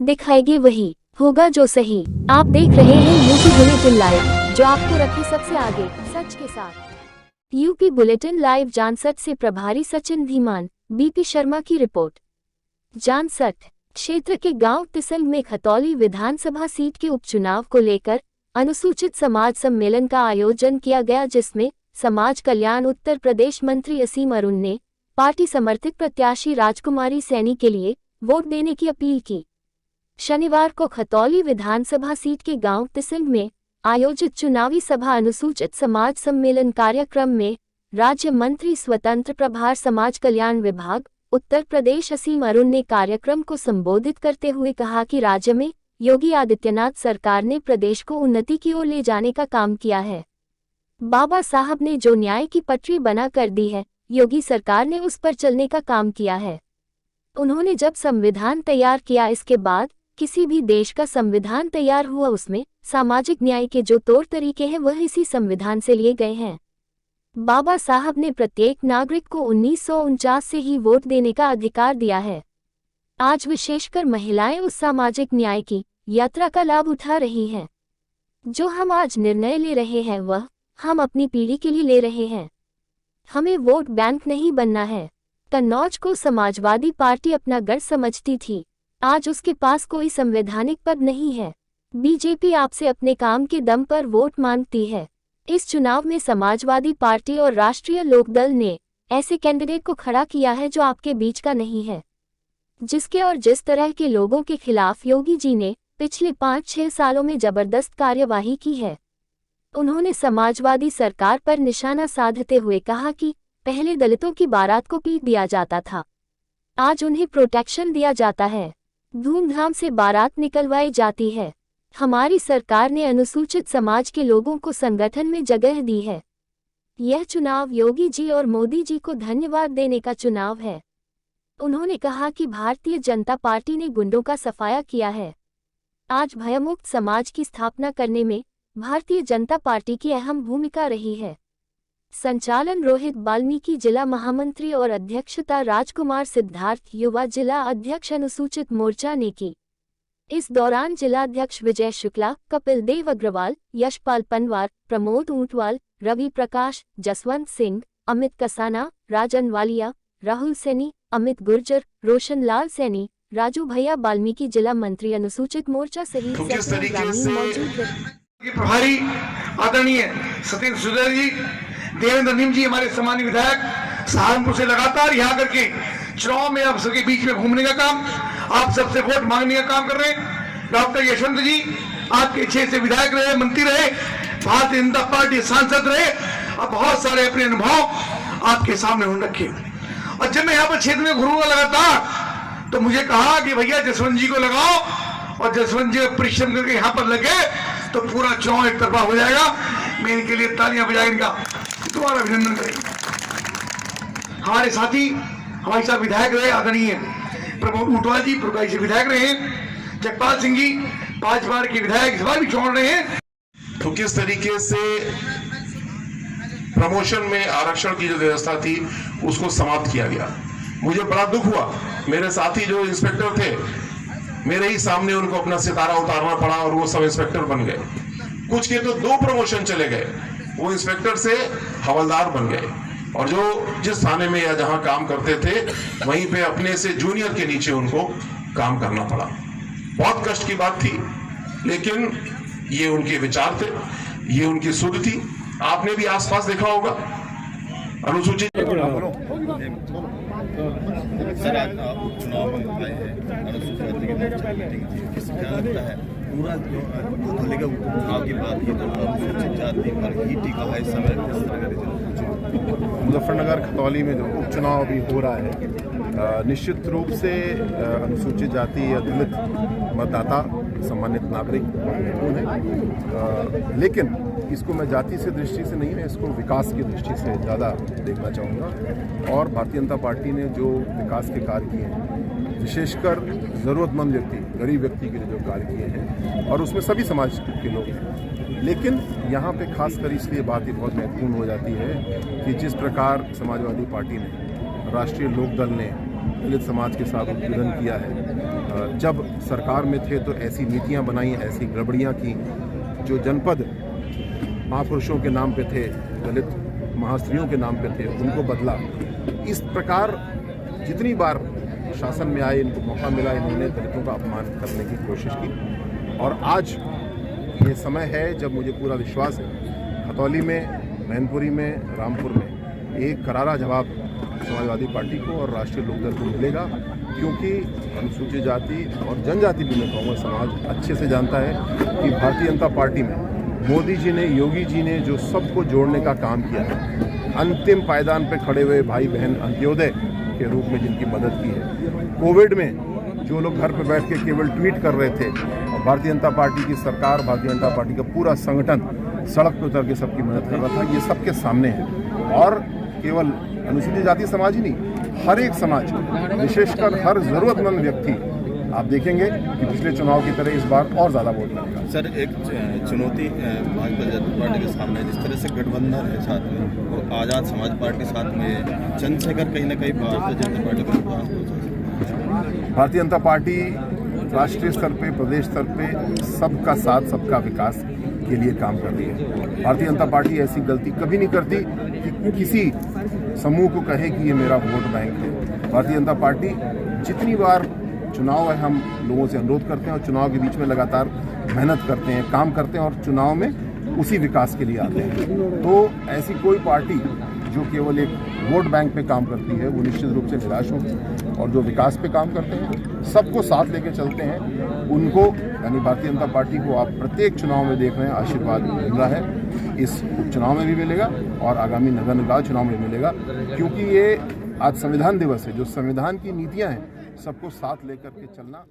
दिखाएगी वही, होगा जो सही। आप देख रहे हैं यूपी बुलेटिन लाइव, जो आपको रखे सबसे आगे सच के साथ। यूपी बुलेटिन लाइव जानसठ से प्रभारी सचिन धीमान, बीपी शर्मा की रिपोर्ट। जानसठ क्षेत्र के गांव तिसल में खतौली विधानसभा सीट के उपचुनाव को लेकर अनुसूचित समाज सम्मेलन का आयोजन किया गया, जिसमें समाज कल्याण उत्तर प्रदेश मंत्री असीम अरुण ने पार्टी समर्थित प्रत्याशी राजकुमारी सैनी के लिए वोट देने की अपील की। शनिवार को खतौली विधानसभा सीट के गांव तिसल में आयोजित चुनावी सभा अनुसूचित समाज सम्मेलन कार्यक्रम में राज्य मंत्री स्वतंत्र प्रभार समाज कल्याण विभाग उत्तर प्रदेश असीम अरुण ने कार्यक्रम को संबोधित करते हुए कहा कि राज्य में योगी आदित्यनाथ सरकार ने प्रदेश को उन्नति की ओर ले जाने का काम किया है। बाबा साहब ने जो न्याय की पटरी बना कर दी है, योगी सरकार ने उस पर चलने का काम किया है। उन्होंने जब संविधान तैयार किया, इसके बाद किसी भी देश का संविधान तैयार हुआ, उसमें सामाजिक न्याय के जो तौर तरीके हैं वह इसी संविधान से लिए गए हैं। बाबा साहब ने प्रत्येक नागरिक को 1949 से ही वोट देने का अधिकार दिया है। आज विशेषकर महिलाएं उस सामाजिक न्याय की यात्रा का लाभ उठा रही हैं। जो हम आज निर्णय ले रहे हैं वह हम अपनी पीढ़ी के लिए ले रहे हैं। हमें वोट बैंक नहीं बनना है। कन्नौज को समाजवादी पार्टी अपना गढ़ समझती थी, आज उसके पास कोई संवैधानिक पद नहीं है। बीजेपी आपसे अपने काम के दम पर वोट मांगती है। इस चुनाव में समाजवादी पार्टी और राष्ट्रीय लोकदल ने ऐसे कैंडिडेट को खड़ा किया है जो आपके बीच का नहीं है। जिसके और जिस तरह के लोगों के खिलाफ योगी जी ने पिछले 5-6 सालों में जबरदस्त कार्यवाही की है। उन्होंने समाजवादी सरकार पर निशाना साधते हुए कहा कि पहले दलितों की बारात को पीट दिया जाता था, आज उन्हें प्रोटेक्शन दिया जाता है, धूमधाम से बारात निकलवाई जाती है। हमारी सरकार ने अनुसूचित समाज के लोगों को संगठन में जगह दी है। यह चुनाव योगी जी और मोदी जी को धन्यवाद देने का चुनाव है। उन्होंने कहा कि भारतीय जनता पार्टी ने गुंडों का सफाया किया है। आज भयमुक्त समाज की स्थापना करने में भारतीय जनता पार्टी की अहम भूमिका रही है। संचालन रोहित बाल्मीकि जिला महामंत्री और अध्यक्षता राजकुमार सिद्धार्थ युवा जिला अध्यक्ष अनुसूचित मोर्चा ने की। इस दौरान जिलाध्यक्ष विजय शुक्ला, कपिल देव अग्रवाल, यशपाल पनवार, प्रमोद ऊंटवाल, रवि प्रकाश, जसवंत सिंह, अमित कसाना, राजन वालिया, राहुल सैनी, अमित गुर्जर, रोशन लाल सैनी, राजू भैया बाल्मीकि जिला मंत्री अनुसूचित मोर्चा सहित मौजूद रहे। प्रभारी आदरणीय सतीश सुधर जी, देवेंद्र नीम जी हमारे सम्मानित विधायक सहारनपुर से लगातार यहाँ करके चुनाव में आप सबके बीच में घूमने का काम, आप सबसे वोट मांगने का काम कर रहे हैं। डॉक्टर यशवंत जी आपके 6 से विधायक रहे, मंत्री रहे, भारतीय जनता पार्टी सांसद रहे, अब बहुत सारे अपने अनुभव आपके सामने उन रखे। और जब मैं यहाँ पर क्षेत्र में घूमूंगा लगातार तो मुझे कहा कि भैया जसवंत जी को लगाओ, और जसवंत जी परिश्रम करके यहाँ पर लगे तो पूरा चुनाव एक तरफा हो जाएगा। मैं इनके लिए तालियां बजाए इनका दोबारा अभिनंदन करेंगे। हमारे साथी हमारे साथ विधायक रहे आदरणीय प्रमोद ऊंटवाल जी, पुरकाई से विधायक रहे हैं, जगपाल सिंह जी 5 बार के विधायक इस बार भी चुन रहे हैं। तो किस तरीके से प्रमोशन में आरक्षण की जो व्यवस्था थी उसको समाप्त किया गया, मुझे बड़ा दुख हुआ। मेरे साथी जो इंस्पेक्टर थे, मेरे ही सामने उनको अपना सितारा उतारना पड़ा और वो सब इंस्पेक्टर बन गए। कुछ के तो 2 प्रमोशन चले गए, वो इंस्पेक्टर से हवलदार बन गए, और जो जिस थाने में या जहां काम करते थे वहीं पे अपने से जूनियर के नीचे उनको काम करना पड़ा। बहुत कष्ट की बात थी, लेकिन ये उनके विचार थे, ये उनकी सुध थी। आपने भी आसपास देखा होगा अनुसूचित सर, आज आप चुनाव में आए हैं, अनुसूचित जाति की किस क्या लगता है पूरा धुले का उपचुनाव की बात की तो अनुसूचित जाति पर ही टीका है इस समय किस तरह का रिजल्ट? मुजफ्फरनगर खतौली में जो उपचुनाव अभी हो रहा है, निश्चित रूप से अनुसूचित जाति या दलित मतदाता सम्मानित नागरिक है, लेकिन इसको मैं जाति से दृष्टि से नहीं, मैं इसको विकास की दृष्टि से ज़्यादा देखना चाहूँगा। और भारतीय जनता पार्टी ने जो विकास के कार्य किए हैं, विशेषकर ज़रूरतमंद व्यक्ति, गरीब व्यक्ति के लिए जो कार्य किए हैं, और उसमें सभी समाज के लोग हैं, लेकिन यहाँ पे खासकर इसलिए बात ये बहुत महत्वपूर्ण हो जाती है कि जिस प्रकार समाजवादी पार्टी ने, राष्ट्रीय लोकदल ने दलित समाज के साथ उत्पीड़न किया है, जब सरकार में थे तो ऐसी नीतियां बनाई, ऐसी गड़बड़ियां की, जो जनपद महापुरुषों के नाम पे थे, दलित महास्त्रियों के नाम पे थे, उनको बदला। इस प्रकार जितनी बार शासन में आए, इनको मौका मिला, इन्होंने दलितों का अपमान करने की कोशिश की। और आज ये समय है जब मुझे पूरा विश्वास है खतौली में, मैनपुरी में, रामपुर में एक करारा जवाब समाजवादी पार्टी को और राष्ट्रीय लोकदल को मिलेगा, क्योंकि अनुसूचित जाति और जनजाति भी मैं कहूँगा समाज अच्छे से जानता है कि भारतीय जनता पार्टी में मोदी जी ने, योगी जी ने जो सबको जोड़ने का काम किया है, अंतिम पायदान पे खड़े हुए भाई बहन अंत्योदय के रूप में जिनकी मदद की है, कोविड में जो लोग घर पर बैठ के केवल ट्वीट कर रहे थे, और भारतीय जनता पार्टी की सरकार, भारतीय जनता पार्टी का पूरा संगठन सड़क पर उतर के सबकी मदद कर रहा था, ये सबके सामने है। और केवल अनुसूचित जाति समाज ही नहीं, हर एक समाज, विशेषकर हर जरूरतमंद व्यक्ति, आप देखेंगे कि पिछले चुनाव की तरह इस बार और ज़्यादा वोट मिलेगा। सर, एक चुनौती भाजपा जनता पार्टी के सामने, जिस तरह से गठबंधन है साथ में और आज़ाद समाज पार्टी साथ में, चंद्रशेखर कहीं ना कहीं भारतीय जनता पार्टी को नुकसान पहुंचा। भारतीय जनता पार्टी राष्ट्रीय स्तर पे, प्रदेश स्तर पे सबका साथ, सबका विकास के लिए काम कर रही है। भारतीय जनता पार्टी ऐसी गलती कभी नहीं करती कि किसी समूह को कहे कि ये मेरा वोट बैंक है। भारतीय जनता पार्टी जितनी बार चुनाव है, हम लोगों से अनुरोध करते हैं और चुनाव के बीच में लगातार मेहनत करते हैं, काम करते हैं और चुनाव में उसी विकास के लिए आते हैं। तो ऐसी कोई पार्टी जो केवल एक वोट बैंक पे काम करती है, वो निश्चित रूप से निराश होगी। और जो विकास पे काम करते हैं, सबको साथ लेके चलते हैं, उनको, यानी भारतीय जनता पार्टी को आप प्रत्येक चुनाव में देख रहे हैं आशीर्वाद मिल रहा है। इस उपचुनाव में भी मिलेगा और आगामी नगर निकाय चुनाव में मिलेगा, क्योंकि ये आज संविधान दिवस है। जो संविधान की नीतियाँ हैं, सबको साथ लेकर के चलना